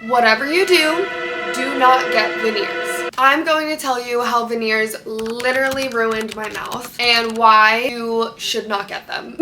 whatever you do, do not get veneers. I'm going to tell you how veneers literally ruined my mouth and why you should not get them.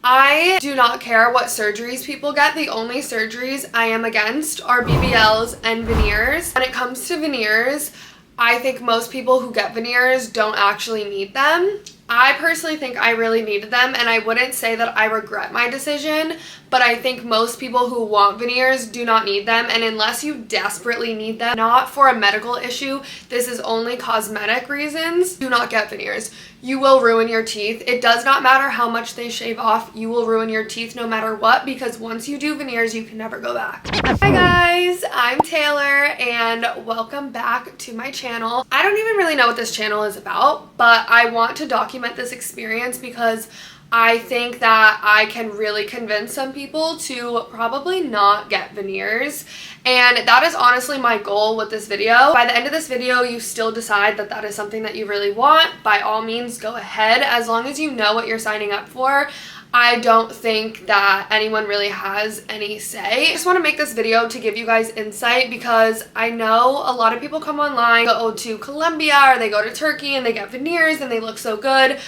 I do not care what surgeries people get. The only surgeries I am against are BBLs and veneers. When it comes to veneers, I think most people who get veneers don't actually need them. I personally think I really needed them, and I wouldn't say that I regret my decision, but I think most people who want veneers do not need them, and unless you desperately need them, not for a medical issue, this is only cosmetic reasons, do not get veneers. You will ruin your teeth. It does not matter how much they shave off, you will ruin your teeth no matter what, because once you do veneers, you can never go back. Hi guys, I'm Taylor, and welcome back to my channel. I don't even really know what this channel is about, but I want to document this experience because I think that I can really convince some people to probably not get veneers, and that is honestly my goal with this video. By the end of this video, you still decide that that is something that you really want, by all means go ahead, as long as you know what you're signing up for. I don't think that anyone really has any say. I just want to make this video to give you guys insight because I know a lot of people come online, go to Colombia or they go to Turkey and they get veneers and they look so good,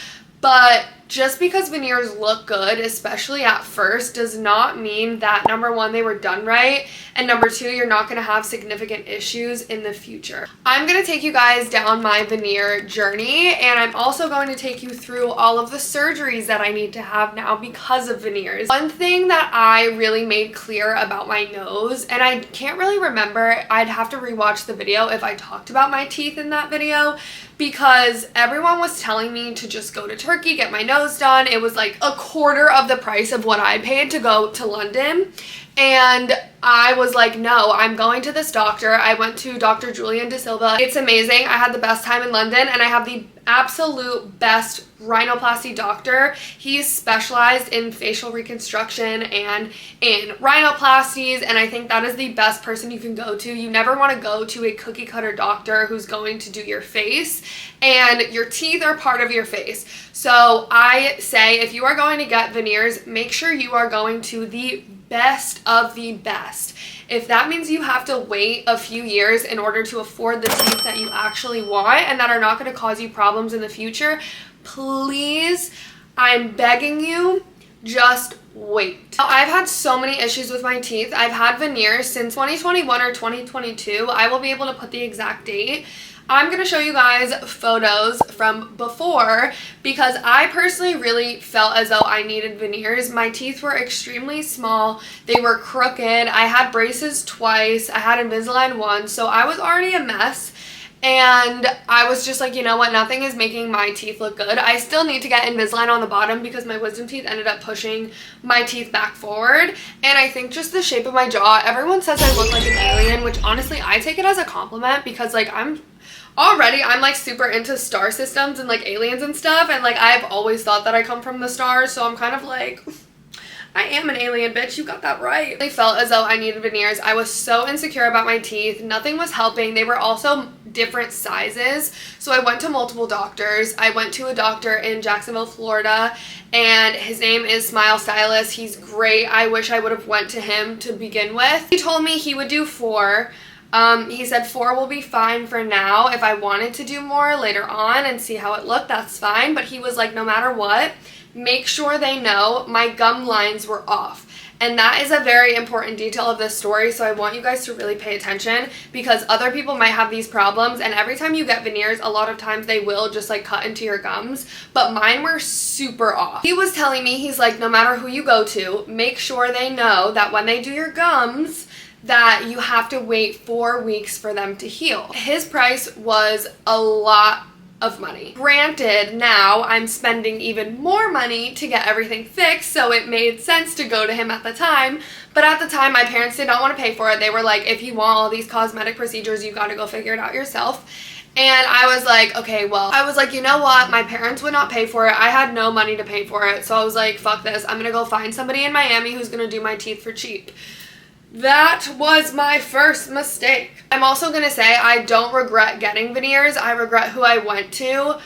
but just because veneers look good, especially at first, does not mean that number one, they were done right, and number two, you're not going to have significant issues in the future. I'm going to take you guys down my veneer journey, and I'm also going to take you through all of the surgeries that I need to have now because of veneers. One thing that I really made clear about my nose, and I can't really remember, I'd have to rewatch the video if I talked about my teeth in that video, because everyone was telling me to just go to Turkey, get my nose done. It was like a quarter of the price of what I paid to go to London. And I was like, no, I'm going to this doctor. I went to Dr. Julian De Silva. It's amazing. I had the best time in London, and I have the absolute best rhinoplasty doctor. He's specialized in facial reconstruction and in rhinoplasties, and I think that is the best person you can go to. You never want to go to a cookie cutter doctor who's going to do your face, and your teeth are part of your face. So I say if you are going to get veneers, make sure you are going to the best of the best. If that means you have to wait a few years in order to afford the teeth that you actually want and that are not going to cause you problems in the future, please, I'm begging you, just wait. Now, I've had so many issues with my teeth. I've had veneers since 2021 or 2022. I will be able to put the exact date. I'm going to show you guys photos from before because I personally really felt as though I needed veneers. My teeth were extremely small. They were crooked. I had braces twice. I had Invisalign once, so I was already a mess. And I was just like, you know what, nothing is making my teeth look good. I still need to get Invisalign on the bottom because my wisdom teeth ended up pushing my teeth back forward. And I think just the shape of my jaw, everyone says I look like an alien, which honestly I take it as a compliment because like I'm like super into star systems and like aliens and stuff, and like I've always thought that I come from the stars, so I'm kind of like, I am an alien, bitch, you got that right. I felt as though I needed veneers. I was so insecure about my teeth. Nothing was helping. They were also different sizes, so I went to multiple doctors. I went to a doctor in Jacksonville, Florida, and his name is Smile Stylist. He's great. I wish I would have went to him to begin with. He told me he would do 4. He said 4 will be fine for now. If I wanted to do more later on and see how it looked, that's fine. But he was like, no matter what, make sure they know my gum lines were off. And that is a very important detail of this story, so I want you guys to really pay attention because other people might have these problems, and every time you get veneers, a lot of times they will just like cut into your gums, but mine were super off. He was telling me, he's like, no matter who you go to, make sure they know that when they do your gums, that you have to wait 4 weeks for them to heal. His price was a lot of money. Granted, now I'm spending even more money to get everything fixed, so it made sense to go to him at the time, but at the time my parents did not want to pay for it. They were like, if you want all these cosmetic procedures, you got to go figure it out yourself. And I was like, okay, well, I was like, you know what? My parents would not pay for it. I had no money to pay for it. So I was like, fuck this. I'm going to go find somebody in Miami who's going to do my teeth for cheap. That was my first mistake. I'm also going to say I don't regret getting veneers. I regret who I went to,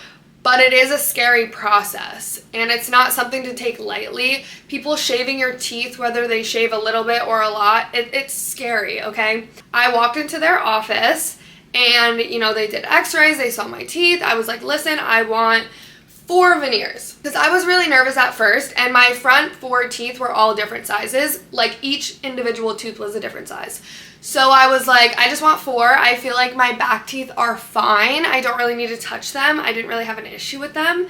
but it is a scary process and it's not something to take lightly. People shaving your teeth, whether they shave a little bit or a lot, it's scary, okay? I walked into their office and, you know, they did x-rays, they saw my teeth. I was like, listen, I want 4 veneers. Because I was really nervous at first, and my front 4 teeth were all different sizes. Like, each individual tooth was a different size. So I was like, I just want 4. I feel like my back teeth are fine. I don't really need to touch them. I didn't really have an issue with them.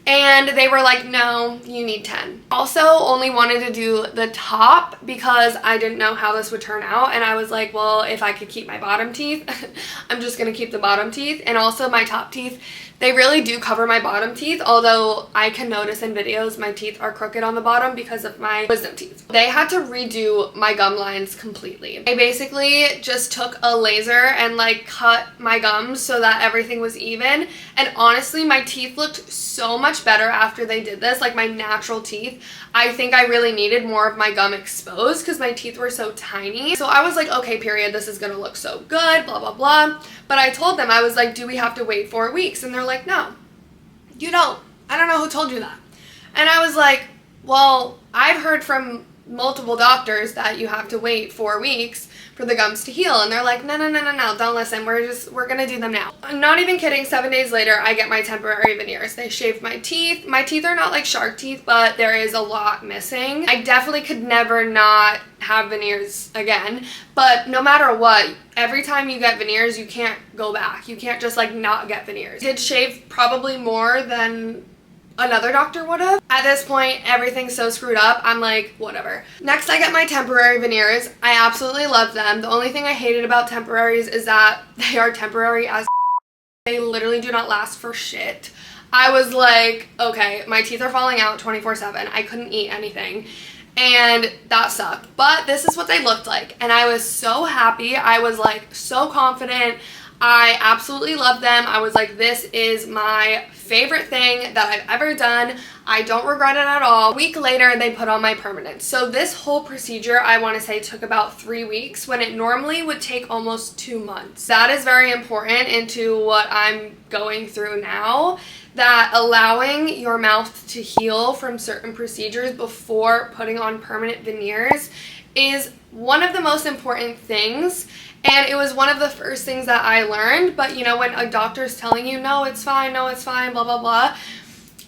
And they were like, no, you need 10. Also, only wanted to do the top because I didn't know how this would turn out. And I was like, well, if I could keep my bottom teeth, I'm just going to keep the bottom teeth. And also my top teeth, they really do cover my bottom teeth, although I can notice in videos my teeth are crooked on the bottom because of my wisdom teeth. They had to redo my gum lines completely. I basically just took a laser and like cut my gums so that everything was even. And honestly, my teeth looked so much better after they did this, like my natural teeth. I think I really needed more of my gum exposed because my teeth were so tiny. So I was like, okay, period, this is gonna look so good, blah, blah, blah. But I told them, I was like, do we have to wait 4 weeks? And they're like, no, you don't. I don't know who told you that. And I was like, well, I've heard from multiple doctors that you have to wait 4 weeks for the gums to heal. And they're like, no, don't listen. We're gonna do them now. I'm not even kidding. 7 days later, I get my temporary veneers. They shaved my teeth. My teeth are not like shark teeth, but there is a lot missing. I definitely could never not have veneers again. But no matter what, every time you get veneers, you can't go back. You can't just like not get veneers. I did shave probably more than another doctor would have. At this point, everything's so screwed up, I'm like, whatever. Next, I get my temporary veneers. I absolutely love them. The only thing I hated about temporaries is that they are temporary as they literally do not last for shit. I was like, okay, my teeth are falling out 24/7. I couldn't eat anything. And that sucked. But this is what they looked like. And I was so happy. I was like so confident. I absolutely love them. I was like, this is my favorite thing that I've ever done. I don't regret it at all. A week later, they put on my permanent. So this whole procedure, I want to say, took about 3 weeks when it normally would take almost 2 months. That is very important into what I'm going through now, that allowing your mouth to heal from certain procedures before putting on permanent veneers is one of the most important things. And it was one of the first things that I learned. But you know, when a doctor's telling you, no, it's fine, blah, blah, blah,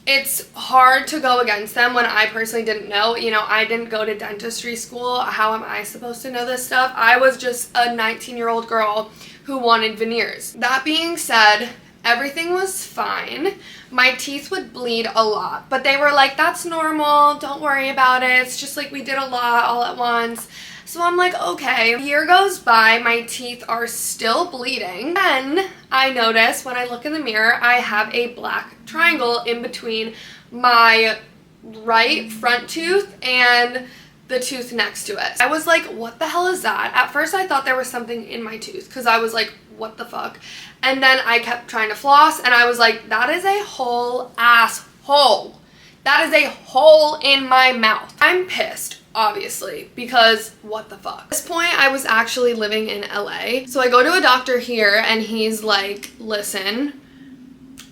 it's hard to go against them when I personally didn't know. You know, I didn't go to dentistry school. How am I supposed to know this stuff? I was just a 19-year-old girl who wanted veneers. That being said, everything was fine. My teeth would bleed a lot, but they were like, that's normal, don't worry about it. It's just like we did a lot all at once. So I'm like, okay. A year goes by, my teeth are still bleeding. Then I notice when I look in the mirror, I have a black triangle in between my right front tooth and the tooth next to it. I was like, what the hell is that? At first I thought there was something in my tooth because I was like, what the fuck? And then I kept trying to floss and I was like, that is a whole ass hole. That is a hole in my mouth. I'm pissed, obviously, because what the fuck? At this point, I was actually living in LA. So I go to a doctor here and he's like, listen,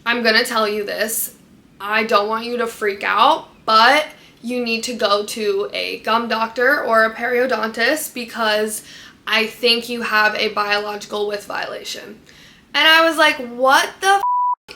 I'm gonna tell you this. I don't want you to freak out, but you need to go to a gum doctor or a periodontist because I think you have a biological width violation. And I was like, what the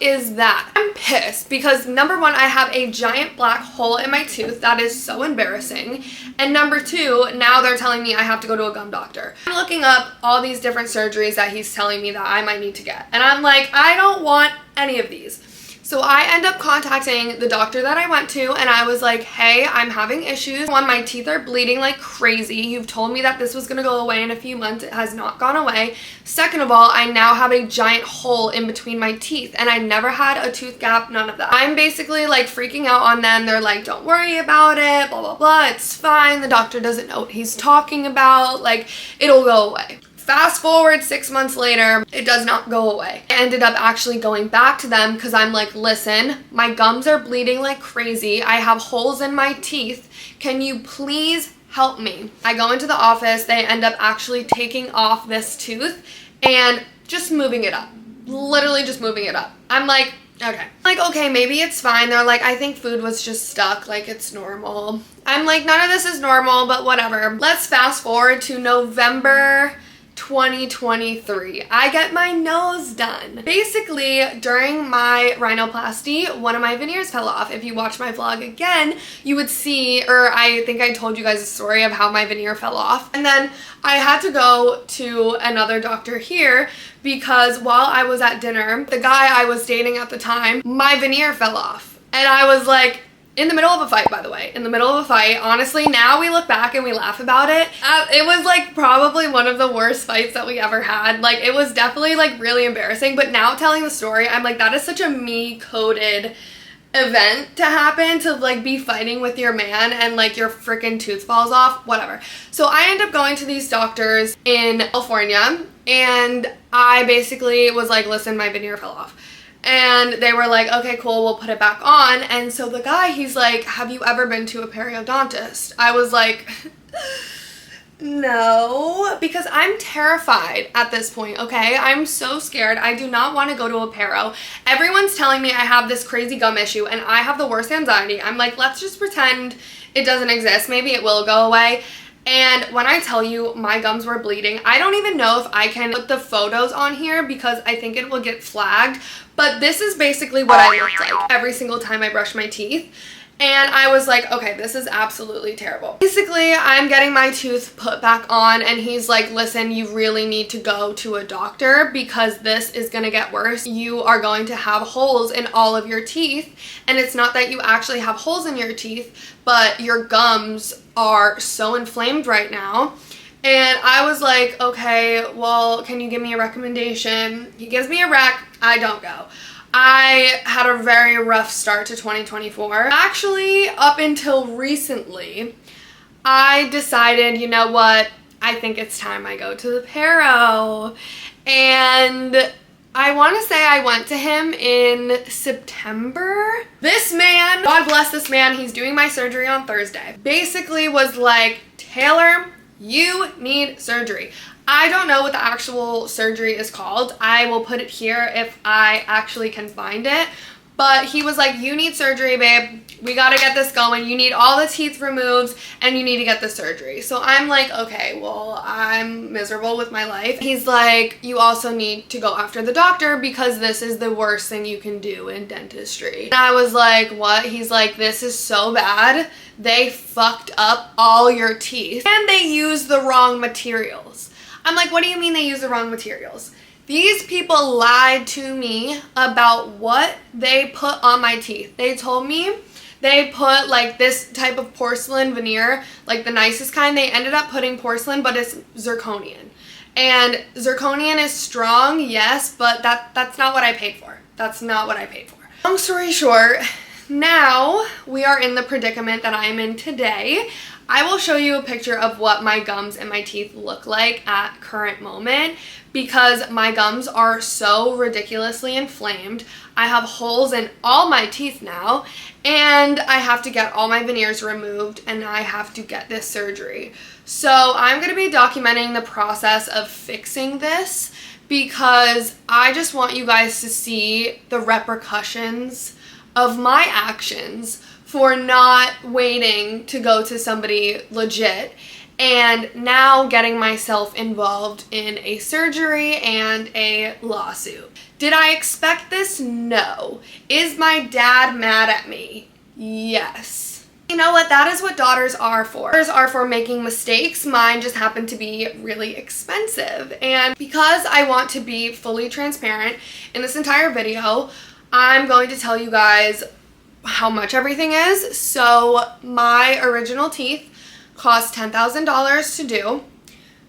is that? I'm pissed because number one, I have a giant black hole in my tooth. That is so embarrassing. And number two, now they're telling me I have to go to a gum doctor. I'm looking up all these different surgeries that he's telling me that I might need to get. And I'm like, I don't want any of these. So I end up contacting the doctor that I went to and I was like, hey, I'm having issues. One, my teeth are bleeding like crazy. You've told me that this was gonna go away in a few months. It has not gone away. Second of all, I now have a giant hole in between my teeth and I never had a tooth gap, none of that. I'm basically like freaking out on them. They're like, don't worry about it, blah, blah, blah. It's fine. The doctor doesn't know what he's talking about. Like, it'll go away. Fast forward 6 months later, it does not go away. I ended up actually going back to them because I'm like, listen, my gums are bleeding like crazy. I have holes in my teeth. Can you please help me? I go into the office. They end up actually taking off this tooth and just moving it up. Literally just moving it up. I'm like, Okay. Like, okay, maybe it's fine. They're like, I think food was just stuck. Like, it's normal. I'm like, none of this is normal, but whatever. Let's fast forward to November 2023. I get my nose done. Basically, during my rhinoplasty, one of my veneers fell off. If you watch my vlog again, you would see, or I think I told you guys a story of how my veneer fell off. And then I had to go to another doctor here because while I was at dinner, the guy I was dating at the time, my veneer fell off. And I was like, in the middle of a fight, by the way. In the middle of a fight. Honestly, now we look back and we laugh about it. It was like probably one of the worst fights that we ever had. Like, it was definitely like really embarrassing. But now telling the story, I'm like, that is such a me-coded event to happen, to like be fighting with your man and like your freaking tooth falls off, whatever. So I end up going to these doctors in California and I basically was like, listen, my veneer fell off. And they were like, okay, cool, we'll put it back on. And so the guy, he's like, have you ever been to a periodontist? I was like, no, because I'm terrified at this point, okay? I'm so scared. I do not want to go to a pero. Everyone's telling me I have this crazy gum issue and I have the worst anxiety. I'm like, let's just pretend it doesn't exist. Maybe it will go away. And when I tell you my gums were bleeding, I don't even know if I can put the photos on here because I think it will get flagged. But this is basically what I looked like every single time I brush my teeth. And I was like, okay, this is absolutely terrible. Basically, I'm getting my tooth put back on and he's like, listen, you really need to go to a doctor because this is gonna get worse. You are going to have holes in all of your teeth. And it's not that you actually have holes in your teeth, but your gums are so inflamed right now. And I was like, okay, well, can you give me a recommendation? He gives me a rec, I don't go. I had a very rough start to 2024. Actually, up until recently, I decided, you know what, I think it's time I go to the pero. And I want to say I went to him in September. This man, God bless this man, he's doing my surgery on Thursday, basically was like, Taylor, you need surgery. I don't know what the actual surgery is called. I will put it here if I actually can find it. But he was like, you need surgery, babe. We gotta get this going. You need all the teeth removed and you need to get the surgery. So I'm like, okay, well, I'm miserable with my life. He's like, you also need to go after the doctor because this is the worst thing you can do in dentistry. And I was like, what? He's like, this is so bad. They fucked up all your teeth and they used the wrong materials. I'm like, what do you mean they use the wrong materials? These people lied to me about what they put on my teeth. They told me they put like this type of porcelain veneer, like the nicest kind. They ended up putting porcelain, but it's zirconian. And zirconian is strong, yes, but that's not what I paid for. That's not what I paid for. Long story short, now we are in the predicament that I am in today. I will show you a picture of what my gums and my teeth look like at current moment because my gums are so ridiculously inflamed. I have holes in all my teeth now and I have to get all my veneers removed and I have to get this surgery. So I'm going to be documenting the process of fixing this because I just want you guys to see the repercussions of my actions for not waiting to go to somebody legit and now getting myself involved in a surgery and a lawsuit. Did I expect this? No. Is my dad mad at me? Yes. You know what? That is what daughters are for. Daughters are for making mistakes. Mine just happened to be really expensive. And because I want to be fully transparent in this entire video, I'm going to tell you guys how much everything is. So my original teeth cost $10,000 to do.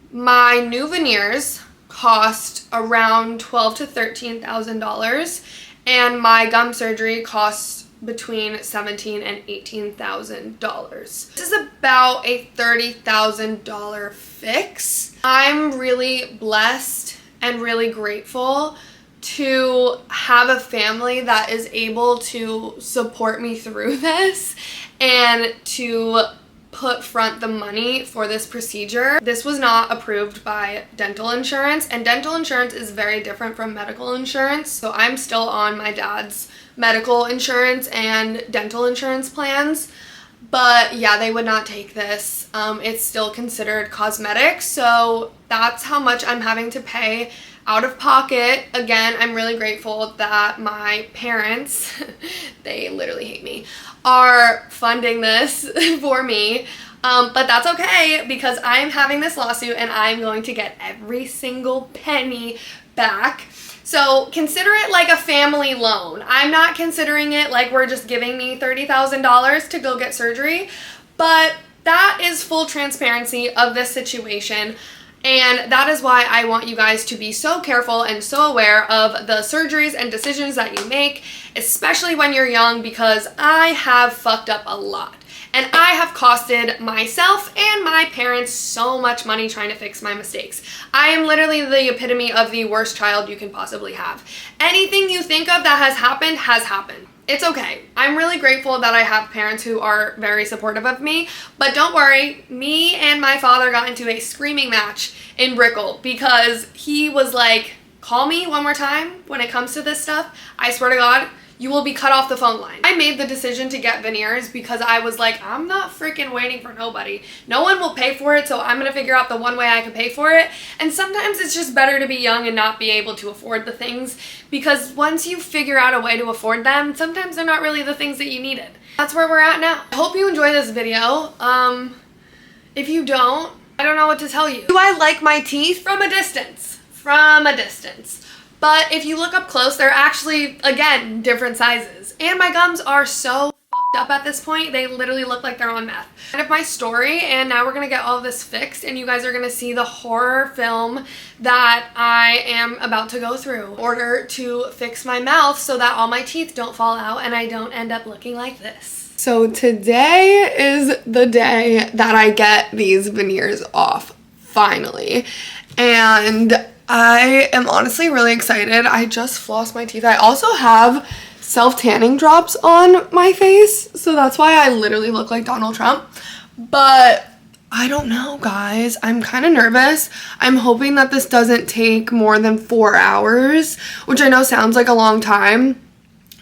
My new veneers cost around $12,000 to $13,000 and my gum surgery costs between $17,000 and $18,000. This is about a $30,000 fix. I'm really blessed and really grateful to have a family that is able to support me through this and to front the money for this procedure. This was not approved by dental insurance, and dental insurance is very different from medical insurance. So I'm still on my dad's medical insurance and dental insurance plans. But yeah, they would not take this. It's still considered cosmetic, so that's how much I'm having to pay out of pocket. Again, I'm really grateful that my parents, they literally hate me, are funding this for me. But that's okay because I'm having this lawsuit and I'm going to get every single penny back. So consider it like a family loan. I'm not considering it like we're just giving me $30,000 to go get surgery, but that is full transparency of this situation. And that is why I want you guys to be so careful and so aware of the surgeries and decisions that you make, especially when you're young, because I have fucked up a lot. And I have costed myself and my parents so much money trying to fix my mistakes. I am literally the epitome of the worst child you can possibly have. Anything you think of that has happened. It's okay. I'm really grateful that I have parents who are very supportive of me, but don't worry, me and my father got into a screaming match in Brickell because he was like, call me one more time when it comes to this stuff. I swear to God, you will be cut off the phone line. I made the decision to get veneers because I was like, I'm not freaking waiting for nobody. No one will pay for it, so I'm gonna figure out the one way I can pay for it. And sometimes it's just better to be young and not be able to afford the things, because once you figure out a way to afford them, sometimes they're not really the things that you needed. That's where we're at now. I hope you enjoy this video. If you don't, I don't know what to tell you. Do I like my teeth? From a distance. From a distance. But if you look up close, they're actually, again, different sizes. And my gums are so fucked up at this point, they literally look like they're on meth. Kind of my story, and now we're gonna get all of this fixed, and you guys are gonna see the horror film that I am about to go through in order to fix my mouth so that all my teeth don't fall out and I don't end up looking like this. So today is the day that I get these veneers off, finally. And I am honestly really excited. I just flossed my teeth. I also have self-tanning drops on my face, so that's why I literally look like Donald Trump. But I don't know, guys. I'm kind of nervous. I'm hoping that this doesn't take more than 4 hours, which I know sounds like a long time.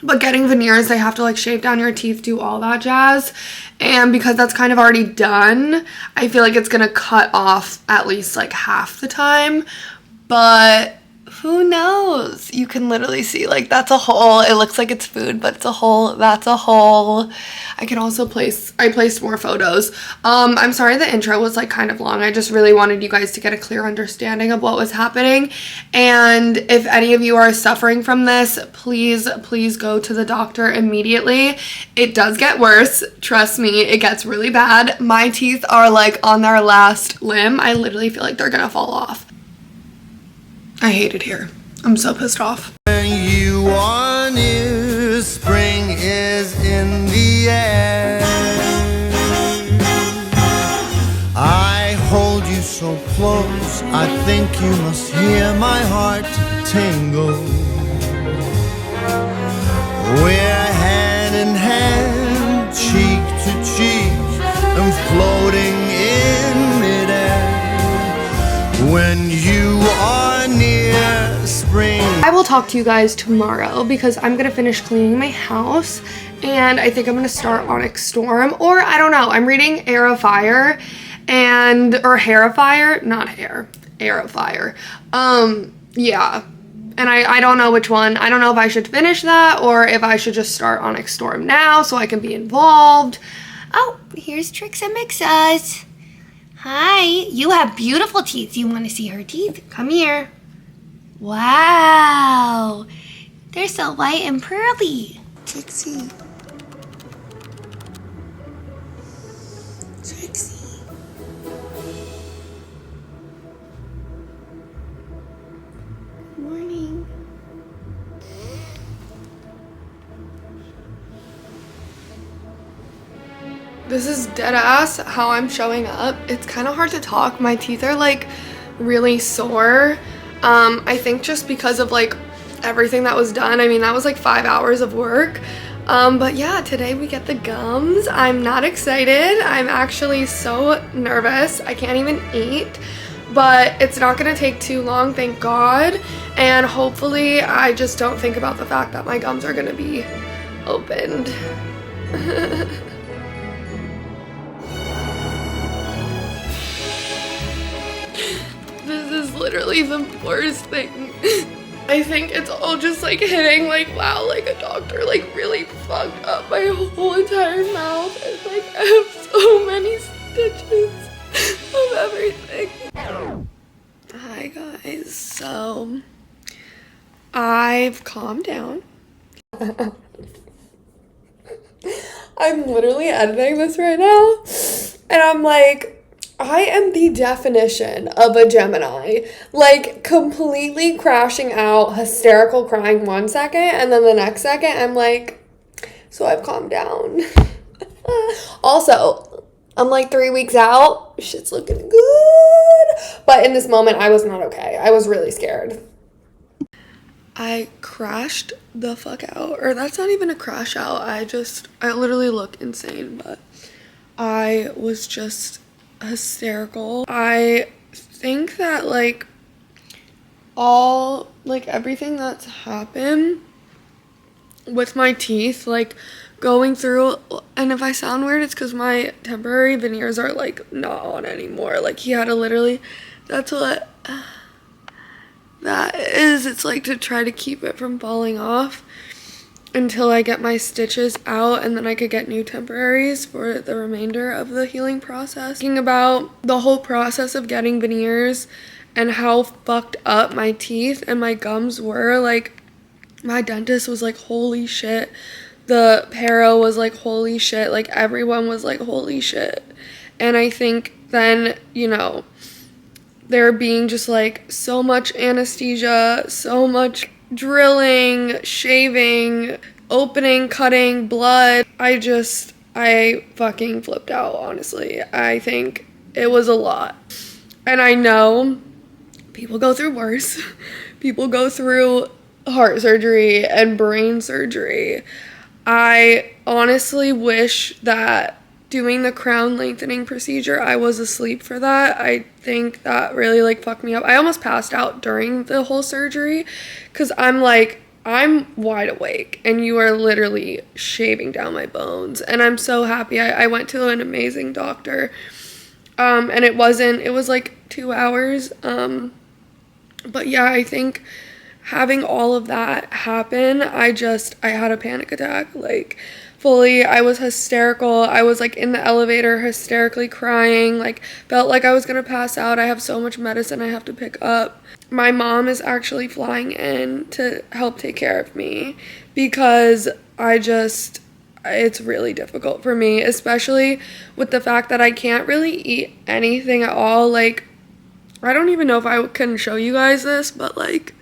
But getting veneers, they have to like shave down your teeth, do all that jazz. And because that's kind of already done, I feel like it's gonna cut off at least like half the time. But who knows? You can literally see, like, that's a hole. It looks like it's food, but it's a hole. That's a hole. I can also I placed more photos. I'm sorry the intro was like kind of long. I just really wanted you guys to get a clear understanding of what was happening. And if any of you are suffering from this, please go to the doctor immediately. It does get worse. Trust me, it gets really bad. My teeth are like on their last limb. I literally feel like they're gonna fall off. I hate it here. I'm so pissed off. When you are near, spring is in the air. I hold you so close, I think you must hear my heart tingle. We're hand in hand, cheek to cheek, and floating in midair. When you are near, spring. I will talk to you guys tomorrow because I'm gonna finish cleaning my house and I think I'm gonna start Onyx Storm, or I don't know. I'm reading Air of Fire or Hair of Fire, not hair, Air of Fire. Yeah. And I don't know which one. I don't know if I should finish that or if I should just start Onyx Storm now so I can be involved. Oh, here's Tricks and Mixas. Hi, you have beautiful teeth. You want to see her teeth? Come here. Wow, they're so white and pearly. Trixie. Trixie. Good morning. This is dead ass how I'm showing up. It's kind of hard to talk. My teeth are like really sore. I think just because of like everything that was done. I mean, that was like 5 hours of work. But yeah, today we get the gums. I'm not excited. I'm actually so nervous. I can't even eat, but it's not gonna take too long, thank God. And hopefully I just don't think about the fact that my gums are gonna be opened. This is literally the worst thing. I think it's all just like hitting like, wow, like a doctor like really fucked up my whole entire mouth, and like I have so many stitches of everything. Hi guys, so I've calmed down. I'm literally editing this right now and I'm like, I am the definition of a Gemini, like completely crashing out, hysterical crying 1 second, and then the next second I'm like, so I've calmed down. Also, I'm like 3 weeks out, shit's looking good, but in this moment I was not okay. I was really scared. I crashed the fuck out, or that's not even a crash out, I literally look insane, but I was just hysterical. I think that like everything that's happened with my teeth, like going through, and if I sound weird, it's because my temporary veneers are like not on anymore. Like he had to literally, that's what that is. It's like to try to keep it from falling off until I get my stitches out, and then I could get new temporaries for the remainder of the healing process. Thinking about the whole process of getting veneers and how fucked up my teeth and my gums were, like my dentist was like, holy shit. The para was like, holy shit. Like everyone was like, holy shit. And I think then, you know, there being just like so much anesthesia, so much drilling, shaving, opening, cutting, blood. I fucking flipped out, honestly. I think it was a lot. And I know people go through worse. People go through heart surgery and brain surgery. I honestly wish that doing the crown lengthening procedure, I was asleep for that. I think that really like fucked me up. I almost passed out during the whole surgery because I'm wide awake and you are literally shaving down my bones. And I'm so happy. I went to an amazing doctor. And it was like 2 hours. But yeah, I think having all of that happen, I had a panic attack, like fully. I was hysterical. I was like in the elevator hysterically crying, like felt like I was gonna pass out. I have so much medicine I have to pick up. My mom is actually flying in to help take care of me because it's really difficult for me, especially with the fact that I can't really eat anything at all. Like, I don't even know if I can show you guys this, but like,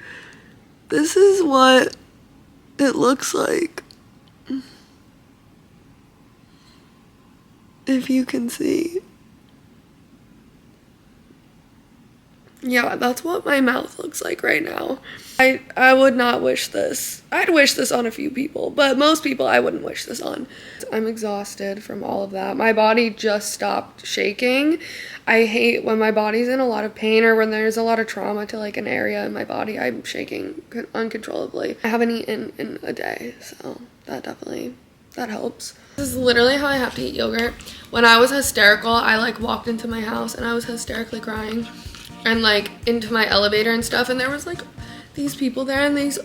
this is what it looks like. If you can see. Yeah, that's what my mouth looks like right now. I would not wish this. I'd wish this on a few people, but most people I wouldn't wish this on. I'm exhausted from all of that. My body just stopped shaking. I hate when my body's in a lot of pain or when there's a lot of trauma to like an area in my body. I'm shaking uncontrollably. I haven't eaten in a day, so that helps. This is literally how I have to eat yogurt. When I was hysterical, I like walked into my house and I was hysterically crying and like into my elevator and stuff, and there was like these people there and these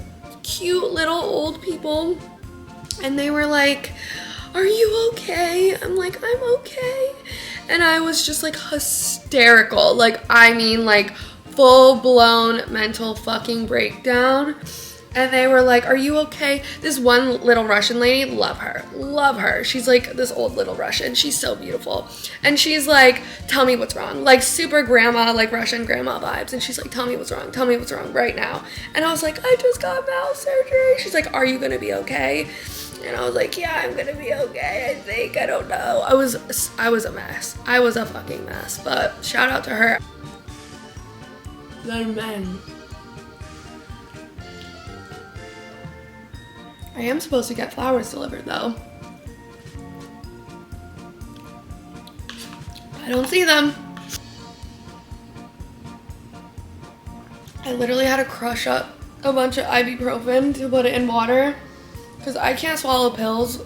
cute little old people, and they were like, are you okay? I'm like, I'm okay. And I was just like hysterical, like I mean like full-blown mental fucking breakdown. And they were like, are you okay? This one little Russian lady, love her. She's like this old little Russian. She's so beautiful. And she's like, tell me what's wrong. Like super grandma, like Russian grandma vibes. And she's like, tell me what's wrong right now. And I was like, I just got mouth surgery. She's like, are you gonna be okay? And I was like, yeah, I'm gonna be okay, I think. I don't know. I was a mess. I was a fucking mess. But shout out to her. Then men. I am supposed to get flowers delivered though. I don't see them. I literally had to crush up a bunch of ibuprofen to put it in water because I can't swallow pills.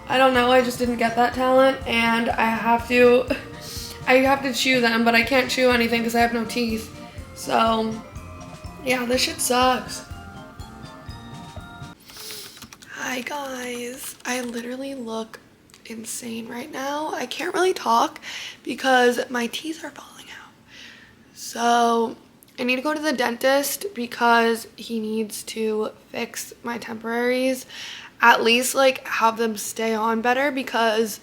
I don't know, I just didn't get that talent, and I have to chew them, but I can't chew anything because I have no teeth. So yeah, this shit sucks. Hi guys, I literally look insane right now. I can't really talk because my teeth are falling out. So I need to go to the dentist because he needs to fix my temporaries, at least like have them stay on better, because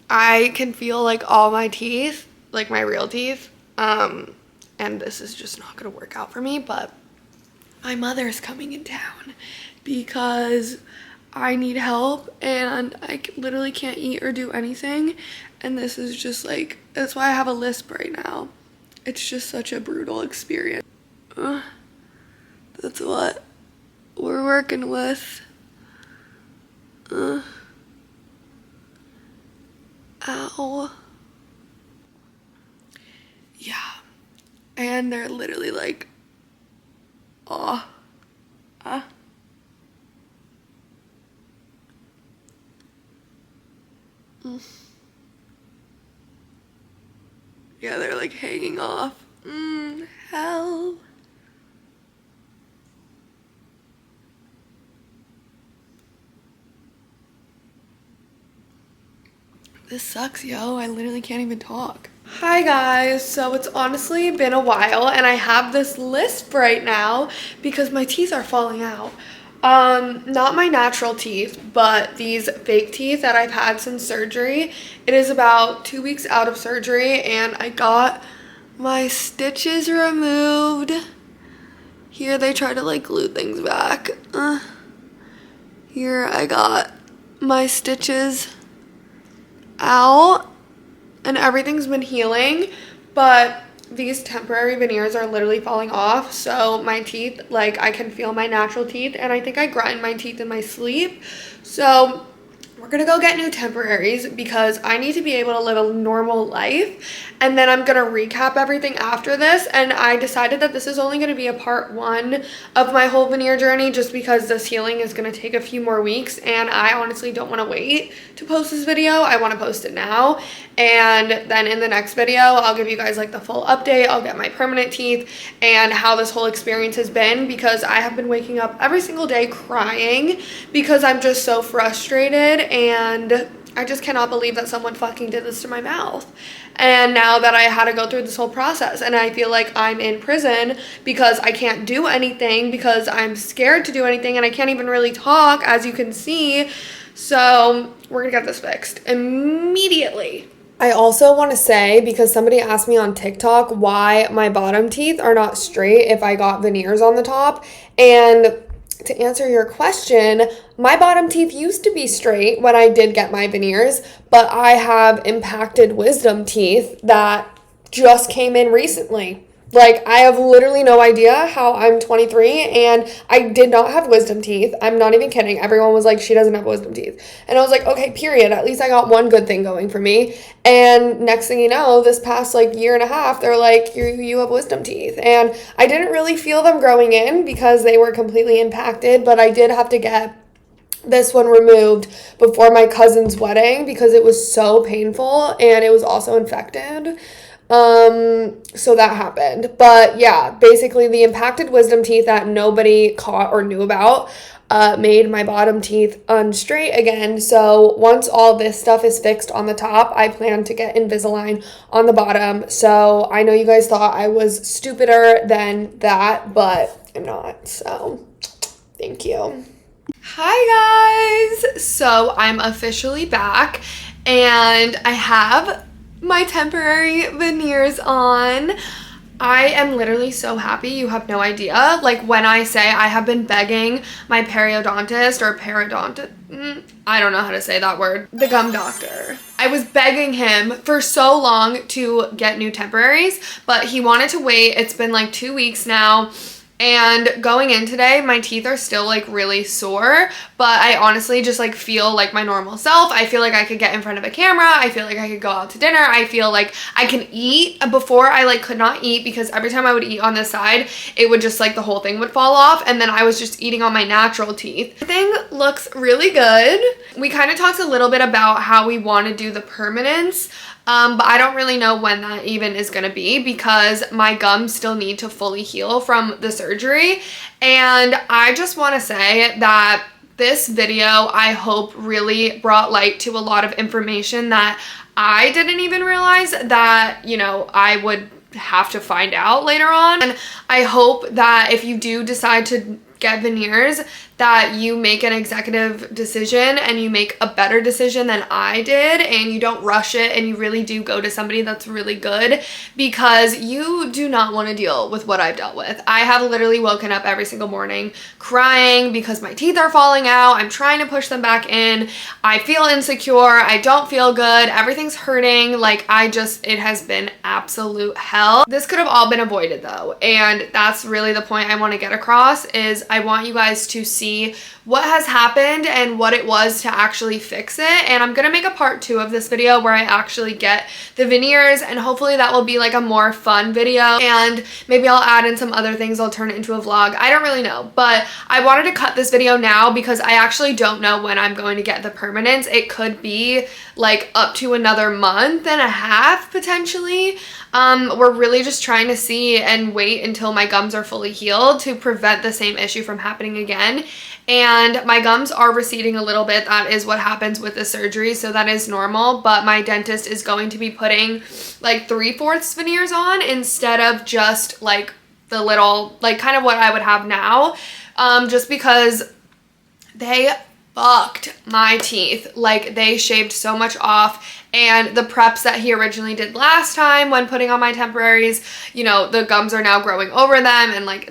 I can feel like all my teeth, like my real teeth, and this is just not gonna work out for me. But my mother's coming in town because I need help and I literally can't eat or do anything, and this is just like, that's why I have a lisp right now. It's just such a brutal experience. That's what we're working with. Ow. Yeah. And they're literally like, yeah, they're like hanging off. Hell. This sucks, yo. I literally can't even talk. Hi guys, so it's honestly been a while and I have this lisp right now because my teeth are falling out. Not my natural teeth, but these fake teeth that I've had since surgery. It is about 2 weeks out of surgery and I got my stitches removed. Here they try to like glue things back. Here I got my stitches out and everything's been healing, but these temporary veneers are literally falling off. So my teeth, like I can feel my natural teeth, and I think I grind my teeth in my sleep. So we're gonna go get new temporaries because I need to be able to live a normal life, and then I'm gonna recap everything after this. And I decided that this is only gonna be a part 1 of my whole veneer journey just because this healing is gonna take a few more weeks, and I honestly don't want to wait to post this video. I want to post it now, and then in the next video I'll give you guys like the full update. I'll get my permanent teeth and how this whole experience has been, because I have been waking up every single day crying because I'm just so frustrated and I just cannot believe that someone fucking did this to my mouth. And now that I had to go through this whole process, and I feel like I'm in prison because I can't do anything because I'm scared to do anything, and I can't even really talk, as you can see. So we're gonna get this fixed immediately. I also want to say, because somebody asked me on TikTok why my bottom teeth are not straight if I got veneers on the top, and to answer your question, my bottom teeth used to be straight when I did get my veneers, but I have impacted wisdom teeth that just came in recently. Like, I have literally no idea how I'm 23 and I did not have wisdom teeth. I'm not even kidding. Everyone was like, she doesn't have wisdom teeth. And I was like, okay, period. At least I got one good thing going for me. And next thing you know, this past like year and a half, they're like, you have wisdom teeth. And I didn't really feel them growing in because they were completely impacted, but I did have to get this one removed before my cousin's wedding because it was so painful and it was also infected. So that happened. But yeah, basically the impacted wisdom teeth that nobody caught or knew about made my bottom teeth unstraight again. So once all this stuff is fixed on the top, I plan to get Invisalign on the bottom. So I know you guys thought I was stupider than that, but I'm not. So thank you. Hi guys. So I'm officially back and I have my temporary veneers on. I am literally so happy, you have no idea. Like, when I say I have been begging my periodontist or I don't know how to say that word, the gum doctor. I was begging him for so long to get new temporaries, but he wanted to wait. It's been like 2 weeks now And going in today, my teeth are still like really sore, but I honestly just like feel like my normal self. I feel like I could get in front of a camera. I feel like I could go out to dinner. I feel like I can eat. Before, I like could not eat because every time I would eat on this side, it would just like the whole thing would fall off, and then I was just eating on my natural teeth. Everything looks really good. We kind of talked a little bit about how we want to do the permanence. But I don't really know when that even is going to be because my gums still need to fully heal from the surgery. And I just want to say that this video, I hope, really brought light to a lot of information that I didn't even realize that, you know, I would have to find out later on. And I hope that if you do decide to get veneers, that you make an executive decision and you make a better decision than I did, and you don't rush it, and you really do go to somebody that's really good, because you do not want to deal with what I've dealt with. I have literally woken up every single morning crying because my teeth are falling out. I'm trying to push them back in. I feel insecure. I don't feel good. Everything's hurting. Like, it has been absolute hell. This could have all been avoided though, and that's really the point I want to get across, is I want you guys to see what has happened and what it was to actually fix it. And I'm gonna make a part 2 of this video where I actually get the veneers, and hopefully that will be like a more fun video, and maybe I'll add in some other things. I'll turn it into a vlog. I don't really know, but I wanted to cut this video now because I actually don't know when I'm going to get the permanence. It could be like up to another month and a half potentially. We're really just trying to see and wait until my gums are fully healed to prevent the same issue from happening again. And my gums are receding a little bit. That is what happens with the surgery, so that is normal. But my dentist is going to be putting like 3/4 veneers on instead of just like the little, like kind of what I would have now, just because they fucked my teeth. Like, they shaved so much off, and the preps that he originally did last time when putting on my temporaries, you know, the gums are now growing over them, and like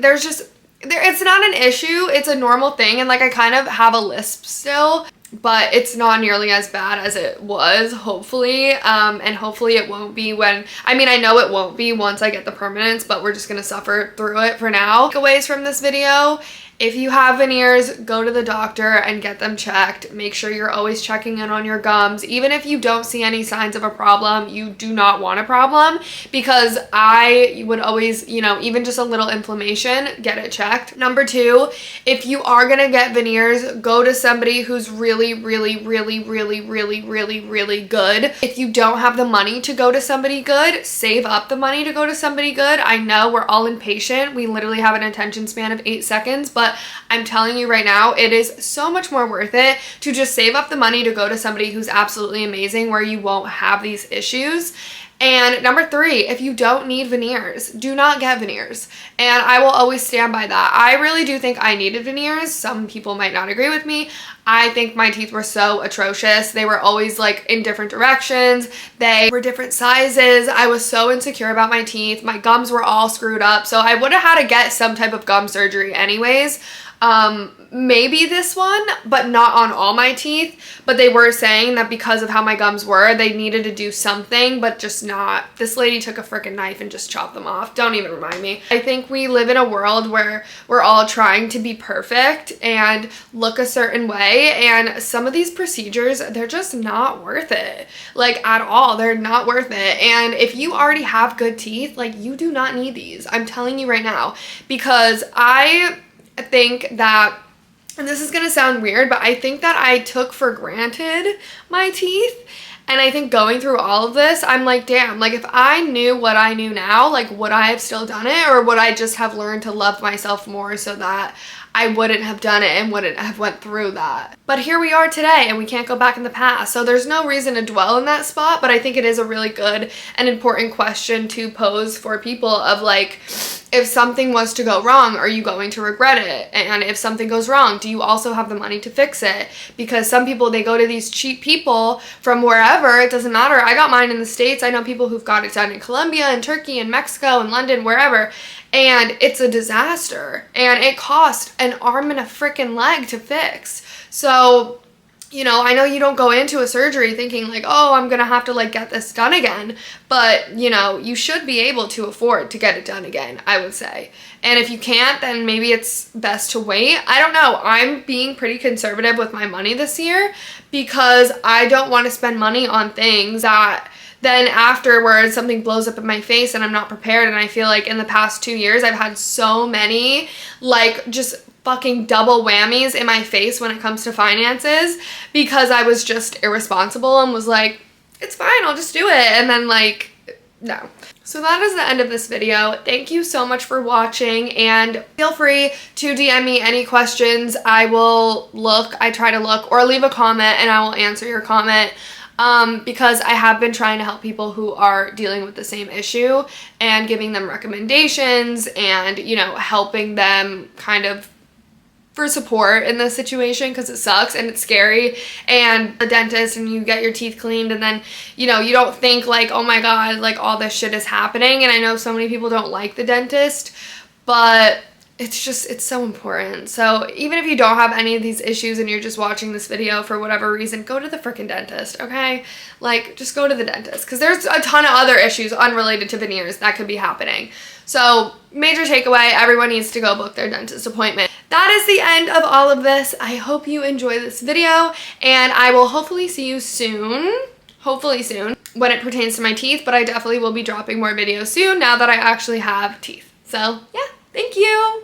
it's not an issue. It's a normal thing, and like I kind of have a lisp still, but it's not nearly as bad as it was, hopefully. And hopefully it won't be I know it won't be once I get the permanence, but we're just gonna suffer through it for now. Takeaways from this video: if you have veneers, go to the doctor and get them checked. Make sure you're always checking in on your gums. Even if you don't see any signs of a problem, you do not want a problem, because I would always, you know, even just a little inflammation, get it checked. Number 2, if you are gonna get veneers, go to somebody who's really, really, really, really, really, really, really good. If you don't have the money to go to somebody good, save up the money to go to somebody good. I know we're all impatient. We literally have an attention span of 8 seconds, but I'm telling you right now, it is so much more worth it to just save up the money to go to somebody who's absolutely amazing, where you won't have these issues. And number 3, if you don't need veneers, do not get veneers. And I will always stand by that. I really do think I needed veneers. Some people might not agree with me. I think my teeth were so atrocious. They were always like in different directions. They were different sizes. I was so insecure about my teeth. My gums were all screwed up. So I would have had to get some type of gum surgery anyways. Maybe this one, but not on all my teeth. But they were saying that because of how my gums were, they needed to do something, but just not. This lady took a freaking knife and just chopped them off. Don't even remind me. I think we live in a world where we're all trying to be perfect and look a certain way, and some of these procedures, they're just not worth it. Like, at all. They're not worth it. And if you already have good teeth, like, you do not need these. I'm telling you right now, because I think that, and this is gonna sound weird, but I think that I took for granted my teeth. And I think going through all of this, I'm like, damn, like if I knew what I knew now, like would I have still done it, or would I just have learned to love myself more so that I wouldn't have done it and wouldn't have went through that? But here we are today, and we can't go back in the past. So there's no reason to dwell in that spot, but I think it is a really good and important question to pose for people of like, if something was to go wrong, are you going to regret it? And if something goes wrong, do you also have the money to fix it? Because some people, they go to these cheap people from wherever, it doesn't matter. I got mine in the States. I know people who've got it done in Colombia and Turkey and Mexico and London, wherever. And it's a disaster. And it cost an arm and a freaking leg to fix. So you know, I know you don't go into a surgery thinking like, oh, I'm gonna have to like get this done again, but you know, you should be able to afford to get it done again, I would say. And if you can't, then maybe it's best to wait. I don't know. I'm being pretty conservative with my money this year because I don't want to spend money on things that then afterwards something blows up in my face and I'm not prepared. And I feel like in the past 2 years, I've had so many like just fucking double whammies in my face when it comes to finances because I was just irresponsible and was like, it's fine, I'll just do it. And then like, no. So that is the end of this video. Thank you so much for watching, and feel free to DM me any questions. I try to look, or leave a comment and I will answer your comment. Because I have been trying to help people who are dealing with the same issue and giving them recommendations and, you know, helping them kind of for support in this situation because it sucks and it's scary, and the dentist and you get your teeth cleaned and then, you know, you don't think like, oh my god, like all this shit is happening. And I know so many people don't like the dentist, but it's so important. So even if you don't have any of these issues and you're just watching this video for whatever reason, go to the freaking dentist, okay? Like, just go to the dentist because there's a ton of other issues unrelated to veneers that could be happening. So major takeaway, everyone needs to go book their dentist appointment. That is the end of all of this. I hope you enjoy this video, and I will hopefully see you soon. Hopefully soon when it pertains to my teeth, but I definitely will be dropping more videos soon now that I actually have teeth. So yeah, thank you.